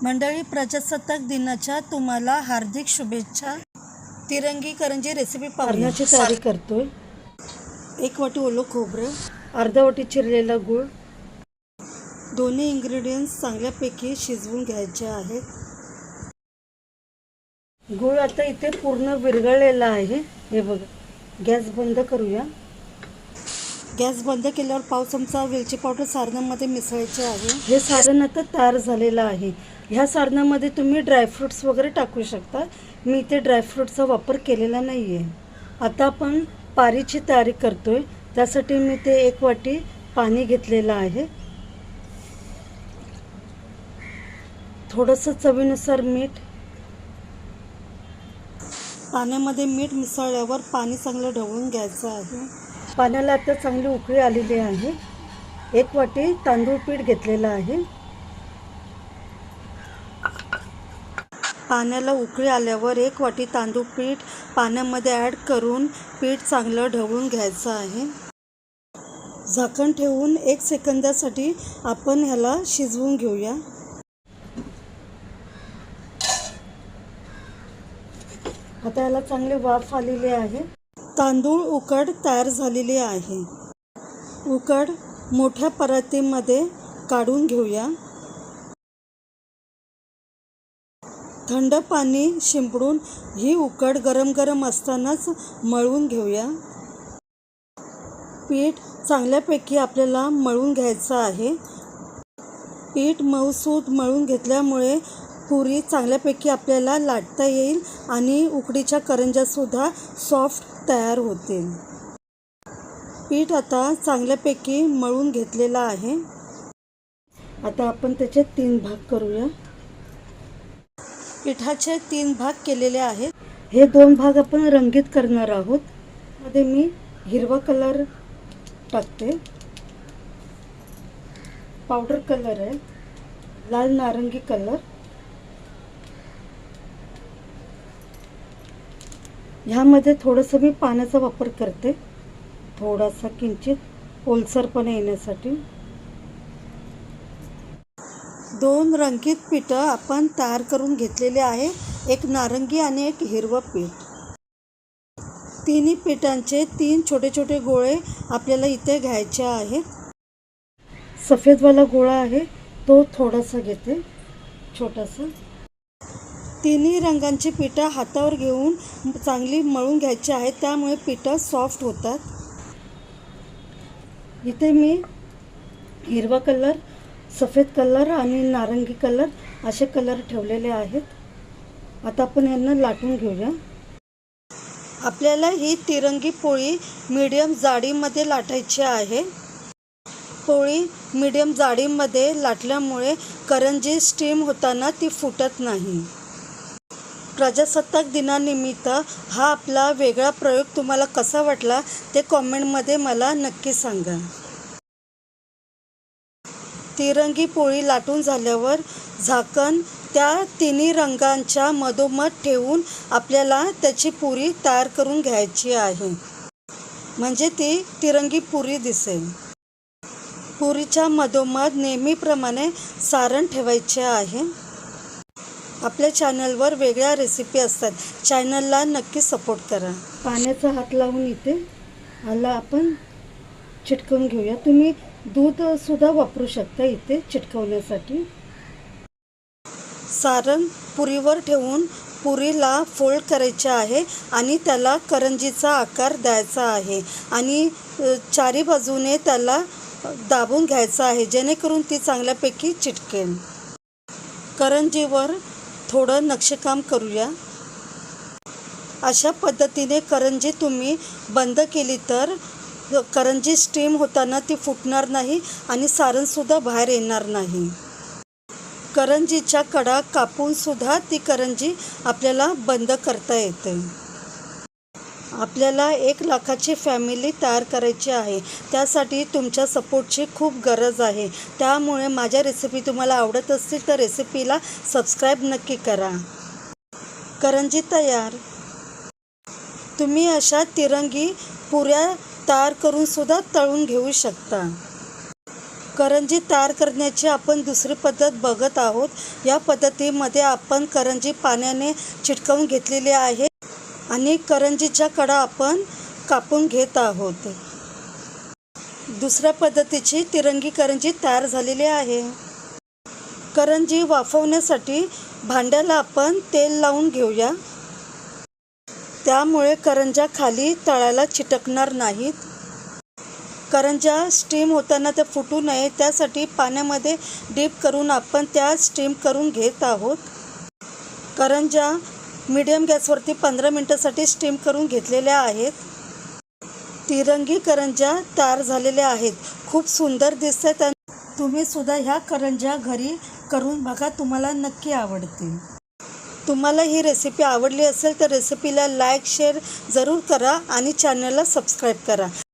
मंडळी, प्रजासत्ताक दिनाच्या तुम्हाला हार्दिक शुभेच्छा. तिरंगी करंजी रेसिपी पाहण्याची तयारी करतोय. 1 वाटी ओलं खोबरं, अर्धा वाटी चिरलेला गूळ. दोन्ही इंग्रेडियंट्स चांगल्यापैकी शिजवून घ्यायचे आहेत. गूळ आता इथे पूर्ण विरघळलेला आहे. हे बघा. गॅस बंद करूया. गॅस बंद केल्यावर पाव चमचा वेलची पावडर सारणामध्ये मिसळायचे आहे. हे सारण आता तयार झालेलं आहे. ह्या सारणामध्ये तुम्ही ड्रायफ्रूट्स वगैरे टाकू शकता. मी इथे ड्रायफ्रूटचा वापर केलेला नाही आहे. आता आपण पारीची तयारी करतोय. त्यासाठी मी ते 1 वाटी पाणी घेतलेलं आहे. थोडंसं चवीनुसार मीठ. पाण्यामध्ये मीठ मिसळल्यावर पाणी चांगलं ढवळून घ्यायचं आहे. पाण्याला आता चांगली उकळी आलेली आहे. 1 वाटी तांदूळ पीठ घेतलेलं आहे. पाण्याला उकळी आल्यावर 1 वाटी तांदूळ पीठ पाण्यामध्ये ॲड करून पीठ चांगलं ढवळून घ्यायचं आहे. झाकण ठेवून 1 सेकंदासाठी आपण ह्याला शिजवून घेऊया. आता ह्याला चांगले वाफ आलेली आहे. तांदूळ उकड तयार झालेली आहे. उकड मोठ्या परातीमध्ये काढून घेऊया. थंड पाणी शिंपडून ही उकड गरम गरम असतानाच मळून घेऊया. पीठ चांगल्यापैकी आपल्याला मळून घ्यायचं आहे. पीठ मऊसूत मळून घेतल्यामुळे पुरी चांगल्यापैकी आपल्याला लाटता येईल आणि उकडीच्या करंज्यासुद्धा सॉफ्ट तयार होतील. पीठ आता चांगल्यापैकी मळून घेतलेलं आहे. आता आपण त्याचे 3 भाग करूया. पिठाचे 3 भाग केलेले आहेत. हे 2 भाग आपण रंगीत करणार आहोत. मध्ये मी हिरवा कलर टाकते. पावडर कलर आहे. लाल नारंगी कलर. ह्यामध्ये थोडंसं मी पाण्याचा वापर करते. थोडासा किंचित ओलसरपणा येण्यासाठी. 2 रंगीत पिठं आपण तयार करून घेतलेले आहे. 1 नारंगी आणि 1 हिरवं पीठ. तिन्ही पिठांचे 3 छोटे छोटे गोळे आपल्याला इथे घ्यायचे आहेत. सफेदवाला गोळा आहे तो थोडासा घेते, छोटासा. तिन्ही रंगांची पिठं हातावर घेऊन चांगली मळून घ्यायची आहेत. त्यामुळे पिठं सॉफ्ट होतात. इथे मी हिरवा कलर, सफेद कलर आणि नारंगी कलर असे कलर ठेवलेले आहेत. आता आपण यांना लाटून घेऊया. आपल्याला ही तिरंगी पोळी मीडियम जाडीमध्ये लाटायची आहे. पोळी मीडियम जाडीमध्ये लाटल्यामुळे करंजी स्टीम होताना ती फुटत नाही. प्रजासत्ताक दिनानिमित्त हा आपला वेगळा प्रयोग तुम्हाला कसा वाटला ते कॉमेंटमध्ये मला नक्की सांगा. तिरंगी पोळी लाटून झाल्यावर झाकण त्या तिन्ही रंगांच्या मधोमध ठेवून आपल्याला त्याची पुरी तयार करून घ्यायची आहे. म्हणजे ती तिरंगी पुरी दिसेल. पुरीच्या मधोमध नेहमीप्रमाणे सारण ठेवायचे आहे. आपल्या चॅनलवर वेगळ्या रेसिपी असतात. चॅनलला नक्की सपोर्ट करा. पाण्याचा हात लावून इथे ह्याला आपण चिटकवून घेऊया. तुम्ही दूधसुद्धा वापरू शकता इथे चिटकवण्यासाठी. सारण पुरीवर ठेवून पुरीला फोल्ड करायचे आहे आणि त्याला करंजीचा आकार द्यायचा आहे आणि चारी बाजूने त्याला दाबून घ्यायचा आहे, जेणेकरून ती चांगल्यापैकी चिटकेल. करंजीवर थोडं नक्षीकाम करूया. अशा पद्धतीने करंजी तुम्ही बंद केली तर करंजी स्टीम होताना ती फुटणार नाही आणि सारणसुद्धा बाहेर येणार नाही. करंजीच्या कडा कापून सुद्धा ती करंजी आपल्याला बंद करता येते. आपल्याला 1 लाखाची फॅमिली तयार करायची आहे. त्यासाठी तुमच्या सपोर्टची खूप गरज आहे. त्यामुळे माझ्या रेसिपी तुम्हाला आवडत असतील तर रेसिपीला सबस्क्राईब नक्की करा. करंजी तयार. तुम्ही अशा तिरंगी पुऱ्या तयार करून सुद्धा तळून घेऊ शकता. करंजी तयार करण्याची आपण दुसरी पद्धत बघत आहोत. या पद्धतीमध्ये आपण करंजी पाण्याने चिटकवून घेतलेली आहे आणि करंजीच्या कडा आपण कापून घेत आहोत. दुसऱ्या पद्धतीची तिरंगी करंजी तयार झालेली आहे. करंजी वाफवण्यासाठी भांड्याला आपण तेल लावून घेऊया. त्यामुळे करंज्या खाली तळाला चिटकणार नाहीत. करंज्या स्टीम होताना त्या फुटू नये त्यासाठी पाण्यामध्ये डीप करून आपण त्या स्टीम करून घेत आहोत. करंज्या मीडियम गॅसवरती 15 मिनिटासाठी स्टीम करून घेतलेल्या आहेत. तिरंगी करंज्या तयार झालेल्या आहेत. खूप सुंदर दिसतात आणि तुम्ही सुद्धा ह्या करंज्या घरी करून बघा, तुम्हाला नक्की आवडतील. तुम्हाला ही रेसिपी आवडली असेल तर रेसिपीला लाईक शेअर जरूर करा आणि चॅनलला सबस्क्राईब करा.